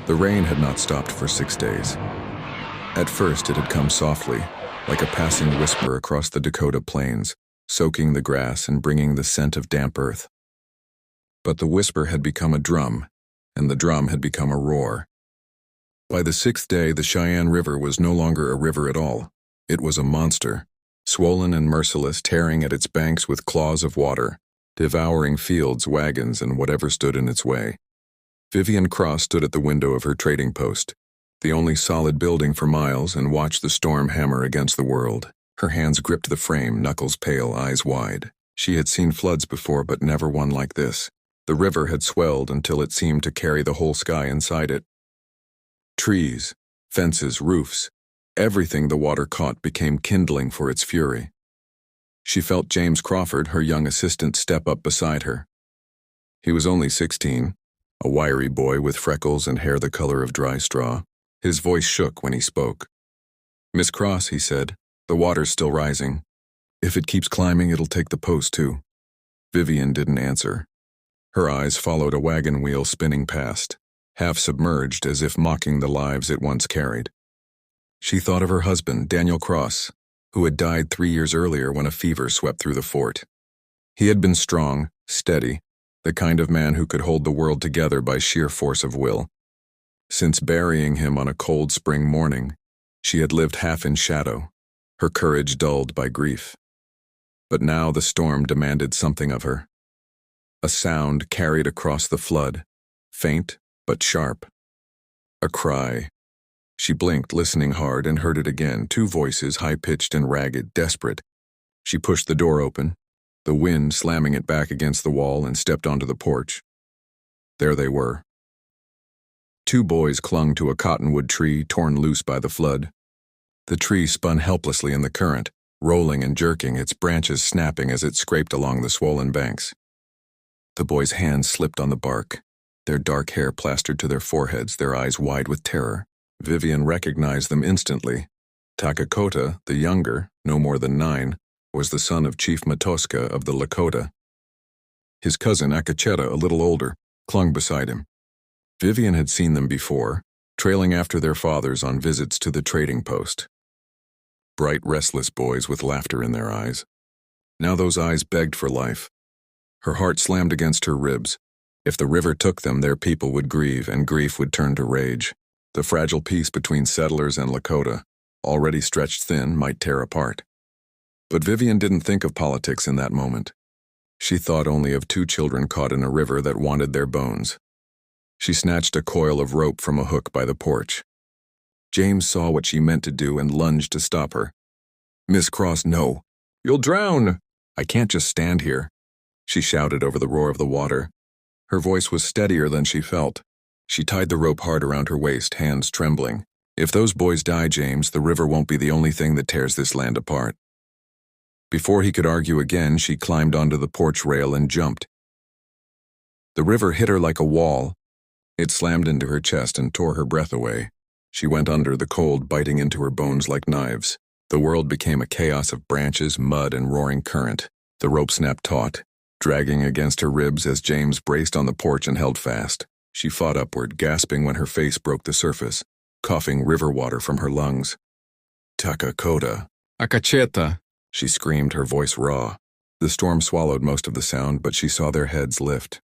The rain had not stopped for 6 days. At first it had come softly, like a passing whisper across the Dakota plains, soaking the grass and bringing the scent of damp earth. But the whisper had become a drum, and the drum had become a roar. By the 6th day, the Cheyenne River was no longer a river at all. It was a monster, swollen and merciless, tearing at its banks with claws of water, devouring fields, wagons, and whatever stood in its way. Vivian Cross stood at the window of her trading post, the only solid building for miles, and watched the storm hammer against the world. Her hands gripped the frame, knuckles pale, eyes wide. She had seen floods before, but never one like this. The river had swelled until it seemed to carry the whole sky inside it. Trees, fences, roofs, everything the water caught became kindling for its fury. She felt James Crawford, her young assistant, step up beside her. He was only 16, a wiry boy with freckles and hair the color of dry straw. His voice shook when he spoke. "Miss Cross," he said, "the water's still rising. If it keeps climbing, it'll take the post too." Vivian didn't answer. Her eyes followed a wagon wheel spinning past, half submerged as if mocking the lives it once carried. She thought of her husband, Daniel Cross, who had died 3 years earlier when a fever swept through the fort. He had been strong, steady, the kind of man who could hold the world together by sheer force of will. Since burying him on a cold spring morning, she had lived half in shadow, her courage dulled by grief. But now the storm demanded something of her. A sound carried across the flood, faint but sharp. A cry. She blinked, listening hard, and heard it again, 2 voices, high-pitched and ragged, desperate. She pushed the door open, the wind slamming it back against the wall, and stepped onto the porch. There they were. 2 boys clung to a cottonwood tree torn loose by the flood. The tree spun helplessly in the current, rolling and jerking, its branches snapping as it scraped along the swollen banks. The boys' hands slipped on the bark, their dark hair plastered to their foreheads, their eyes wide with terror. Vivian recognized them instantly. Takakota, the younger, no more than 9, was the son of Chief Matoska of the Lakota. His cousin Akacheta, a little older, clung beside him. Vivian had seen them before, trailing after their fathers on visits to the trading post. Bright, restless boys with laughter in their eyes. Now those eyes begged for life. Her heart slammed against her ribs. If the river took them, their people would grieve, and grief would turn to rage. The fragile peace between settlers and Lakota, already stretched thin, might tear apart. But Vivian didn't think of politics in that moment. She thought only of 2 children caught in a river that wanted their bones. She snatched a coil of rope from a hook by the porch. James saw what she meant to do and lunged to stop her. "Miss Cross, no. You'll drown. I can't just stand here," she shouted over the roar of the water. Her voice was steadier than she felt. She tied the rope hard around her waist, hands trembling. "If those boys die, James, the river won't be the only thing that tears this land apart." Before he could argue again, she climbed onto the porch rail and jumped. The river hit her like a wall. It slammed into her chest and tore her breath away. She went under, the cold biting into her bones like knives. The world became a chaos of branches, mud, and roaring current. The rope snapped taut, dragging against her ribs as James braced on the porch and held fast. She fought upward, gasping when her face broke the surface, coughing river water from her lungs. "Takakota. Akacheta," she screamed, her voice raw. The storm swallowed most of the sound, but she saw their heads lift.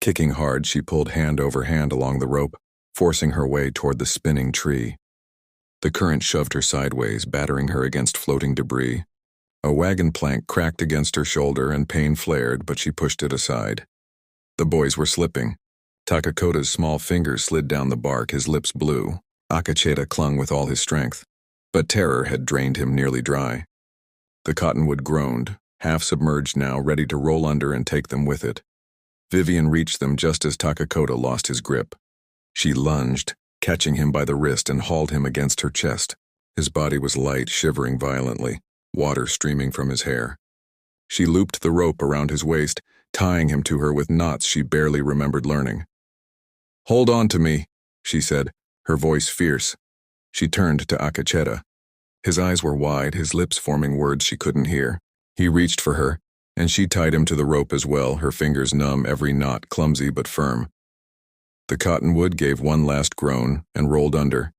Kicking hard, she pulled hand over hand along the rope, forcing her way toward the spinning tree. The current shoved her sideways, battering her against floating debris. A wagon plank cracked against her shoulder and pain flared, but she pushed it aside. The boys were slipping. Takakota's small fingers slid down the bark, his lips blue. Akacheta clung with all his strength, but terror had drained him nearly dry. The cottonwood groaned, half submerged now, ready to roll under and take them with it. Vivian reached them just as Takakota lost his grip. She lunged, catching him by the wrist, and hauled him against her chest. His body was light, shivering violently, water streaming from his hair. She looped the rope around his waist, tying him to her with knots she barely remembered learning. "Hold on to me," she said, her voice fierce. She turned to Akacheta. His eyes were wide, his lips forming words she couldn't hear. He reached for her, and she tied him to the rope as well, her fingers numb, every knot clumsy but firm. The cottonwood gave one last groan and rolled under,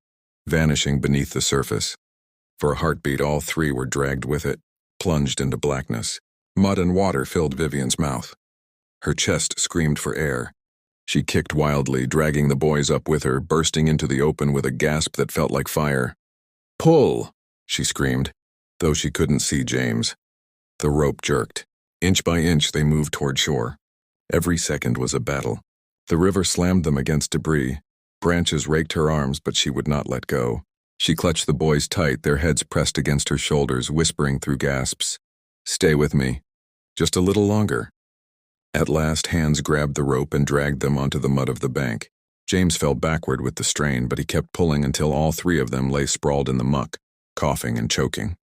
vanishing beneath the surface. For a heartbeat, all three were dragged with it, plunged into blackness. Mud and water filled Vivian's mouth. Her chest screamed for air. She kicked wildly, dragging the boys up with her, bursting into the open with a gasp that felt like fire. "Pull!" she screamed, though she couldn't see James. The rope jerked. Inch by inch, they moved toward shore. Every second was a battle. The river slammed them against debris. Branches raked her arms, but she would not let go. She clutched the boys tight, their heads pressed against her shoulders, whispering through gasps, "Stay with me. Just a little longer." At last, hands grabbed the rope and dragged them onto the mud of the bank. James fell backward with the strain, but he kept pulling until all three of them lay sprawled in the muck, coughing and choking.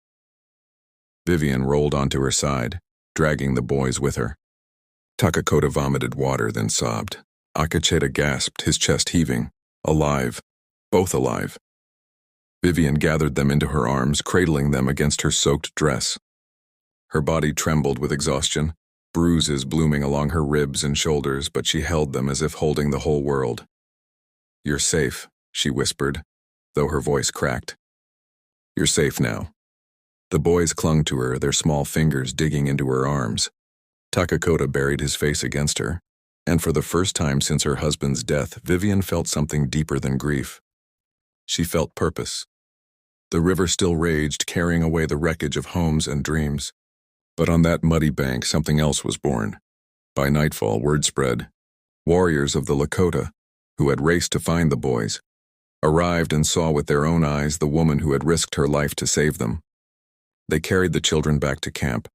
Vivian rolled onto her side, dragging the boys with her. Takakota vomited water, then sobbed. Akacheta gasped, his chest heaving. Alive. Both alive. Vivian gathered them into her arms, cradling them against her soaked dress. Her body trembled with exhaustion, bruises blooming along her ribs and shoulders, but she held them as if holding the whole world. "You're safe," she whispered, though her voice cracked. "You're safe now." The boys clung to her, their small fingers digging into her arms. Takakota buried his face against her, and for the first time since her husband's death, Vivian felt something deeper than grief. She felt purpose. The river still raged, carrying away the wreckage of homes and dreams. But on that muddy bank, something else was born. By nightfall, word spread. Warriors of the Lakota, who had raced to find the boys, arrived and saw with their own eyes the woman who had risked her life to save them. They carried the children back to camp,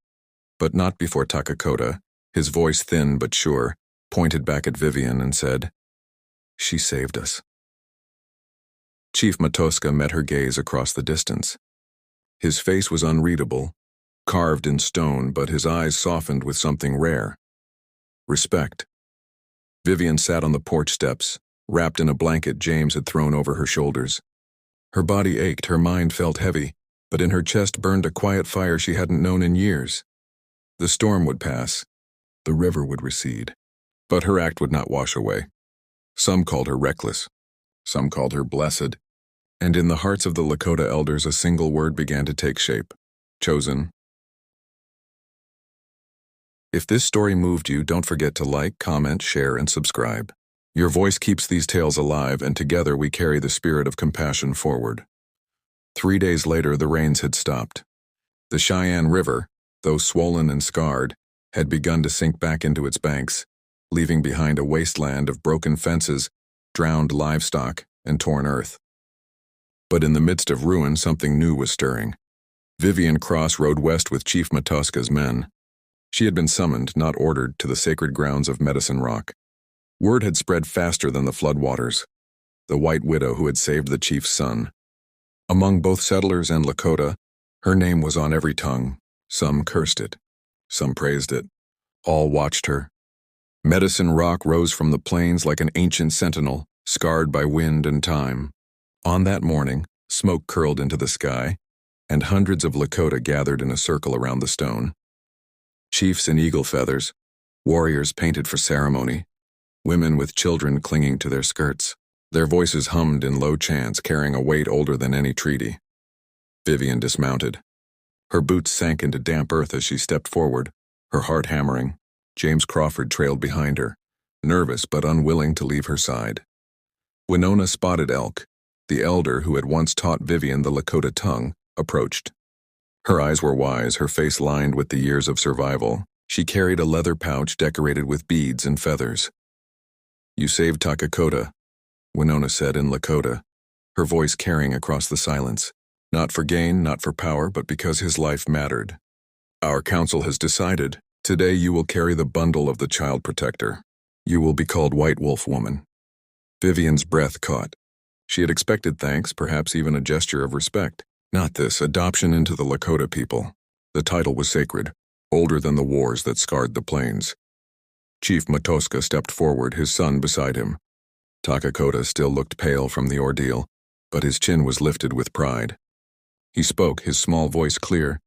but not before Takakota, his voice thin but sure, pointed back at Vivian and said, "She saved us." Chief Matoska met her gaze across the distance. His face was unreadable, carved in stone, but his eyes softened with something rare. Respect. Vivian sat on the porch steps, wrapped in a blanket James had thrown over her shoulders. Her body ached, her mind felt heavy, but in her chest burned a quiet fire she hadn't known in years. The storm would pass. The river would recede. But her act would not wash away. Some called her reckless. Some called her blessed. And in the hearts of the Lakota elders, a single word began to take shape. Chosen. If this story moved you, don't forget to like, comment, share, and subscribe. Your voice keeps these tales alive, and together we carry the spirit of compassion forward. 3 days later, the rains had stopped. The Cheyenne River, though swollen and scarred, had begun to sink back into its banks, leaving behind a wasteland of broken fences, drowned livestock, and torn earth. But in the midst of ruin, something new was stirring. Vivian Cross rode west with Chief Matoska's men. She had been summoned, not ordered, to the sacred grounds of Medicine Rock. Word had spread faster than the floodwaters. The White Widow who had saved the chief's son. Among both settlers and Lakota, her name was on every tongue. Some cursed it. Some praised it. All watched her. Medicine Rock rose from the plains like an ancient sentinel, scarred by wind and time. On that morning, smoke curled into the sky, and hundreds of Lakota gathered in a circle around the stone. Chiefs in eagle feathers, warriors painted for ceremony, women with children clinging to their skirts. Their voices hummed in low chants, carrying a weight older than any treaty. Vivian dismounted. Her boots sank into damp earth as she stepped forward, her heart hammering. James Crawford trailed behind her, nervous but unwilling to leave her side. Winona Spotted Elk, the elder who had once taught Vivian the Lakota tongue, approached. Her eyes were wise, her face lined with the years of survival. She carried a leather pouch decorated with beads and feathers. "You saved Takakota," Winona said in Lakota, her voice carrying across the silence. "Not for gain, not for power, but because his life mattered. Our council has decided, today you will carry the bundle of the child protector. You will be called White Wolf Woman." Vivian's breath caught. She had expected thanks, perhaps even a gesture of respect. Not this, adoption into the Lakota people. The title was sacred, older than the wars that scarred the plains. Chief Matoska stepped forward, his son beside him. Takakota still looked pale from the ordeal, but his chin was lifted with pride. He spoke, his small voice clear.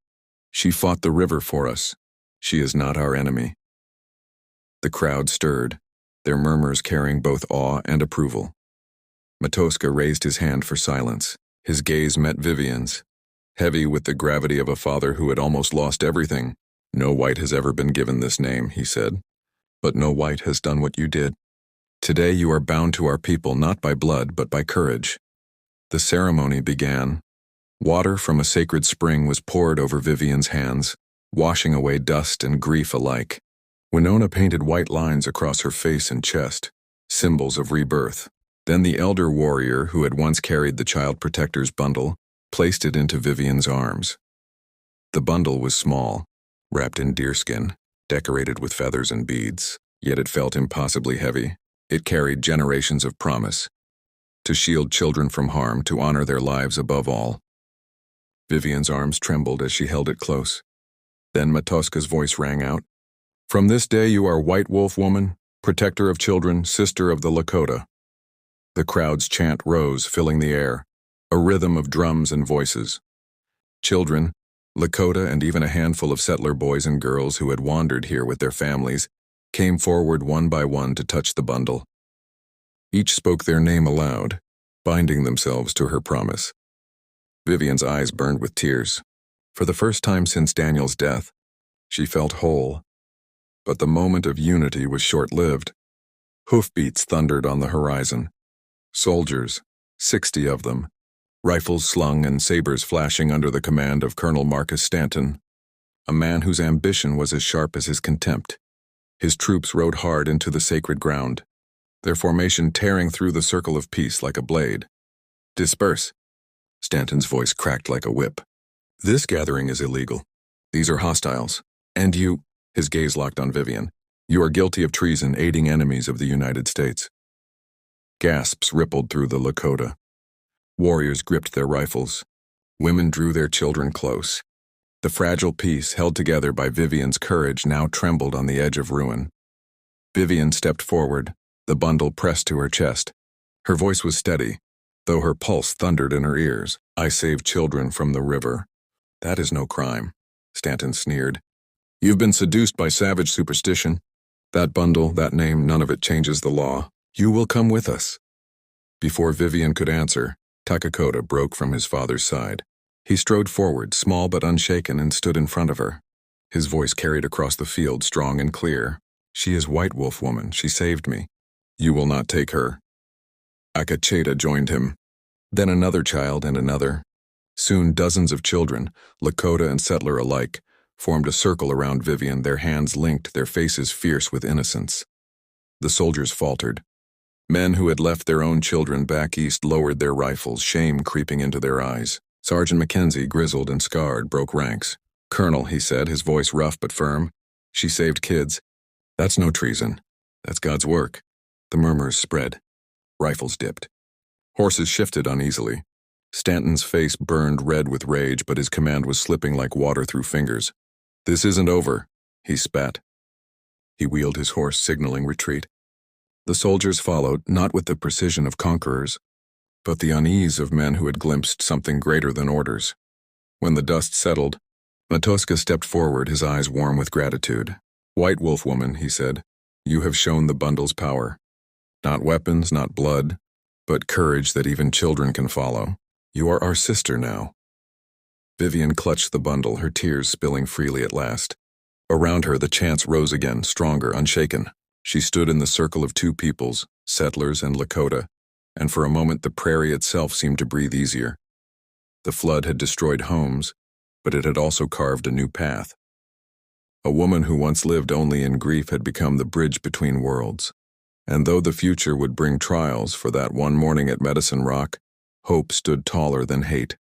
"She fought the river for us. She is not our enemy." The crowd stirred. their murmurs carrying both awe and approval. Matoska raised his hand for silence. His gaze met Vivian's, heavy with the gravity of a father who had almost lost everything. "No white has ever been given this name," he said, "but no white has done what you did. Today you are bound to our people not by blood but by courage." The ceremony began. Water from a sacred spring was poured over Vivian's hands, washing away dust and grief alike. Winona painted white lines across her face and chest, symbols of rebirth. Then the elder warrior who had once carried the child protector's bundle placed it into Vivian's arms. The bundle was small, wrapped in deerskin, decorated with feathers and beads, yet it felt impossibly heavy. It carried generations of promise, to shield children from harm, to honor their lives above all. Vivian's arms trembled as she held it close. Then Matoska's voice rang out. "From this day you are White Wolf Woman, protector of children, sister of the Lakota." The crowd's chant rose, filling the air, a rhythm of drums and voices. Children, Lakota, and even a handful of settler boys and girls who had wandered here with their families came forward one by one to touch the bundle. Each spoke their name aloud, binding themselves to her promise. Vivian's eyes burned with tears. For the first time since Daniel's death, she felt whole. But the moment of unity was short-lived. Hoofbeats thundered on the horizon. Soldiers, 60 of them, rifles slung and sabers flashing under the command of Colonel Marcus Stanton, a man whose ambition was as sharp as his contempt. His troops rode hard into the sacred ground, their formation tearing through the circle of peace like a blade. "Disperse," Stanton's voice cracked like a whip. "This gathering is illegal. These are hostiles. And you," his gaze locked on Vivian, "you are guilty of treason, aiding enemies of the United States." Gasps rippled through the Lakota. Warriors gripped their rifles. Women drew their children close. The fragile peace, held together by Vivian's courage, now trembled on the edge of ruin. Vivian stepped forward, the bundle pressed to her chest. Her voice was steady, though her pulse thundered in her ears. "I saved children from the river." "That is no crime," Stanton sneered. "You've been seduced by savage superstition. That bundle, that name, none of it changes the law. You will come with us." Before Vivian could answer, Takakota broke from his father's side. He strode forward, small but unshaken, and stood in front of her. His voice carried across the field, strong and clear. "She is White Wolf Woman. She saved me. You will not take her." Akacheta joined him. Then another child and another. Soon dozens of children, Lakota and settler alike, formed a circle around Vivian, their hands linked, their faces fierce with innocence. The soldiers faltered. Men who had left their own children back east lowered their rifles, shame creeping into their eyes. Sergeant Mackenzie, grizzled and scarred, broke ranks. "Colonel," he said, his voice rough but firm, "she saved kids. That's no treason. That's God's work." The murmurs spread. Rifles dipped. Horses shifted uneasily. Stanton's face burned red with rage, but his command was slipping like water through fingers. "This isn't over," he spat. He wheeled his horse, signaling retreat. The soldiers followed, not with the precision of conquerors, but the unease of men who had glimpsed something greater than orders. When the dust settled, Matoska stepped forward, his eyes warm with gratitude. "White Wolf Woman," he said, "you have shown the bundle's power. Not weapons, not blood, but courage that even children can follow. You are our sister now." Vivian clutched the bundle, her tears spilling freely at last. Around her the chants rose again, stronger, unshaken. She stood in the circle of two peoples, settlers and Lakota, and for a moment the prairie itself seemed to breathe easier. The flood had destroyed homes, but it had also carved a new path. A woman who once lived only in grief had become the bridge between worlds. And though the future would bring trials, for that one morning at Medicine Rock, hope stood taller than hate.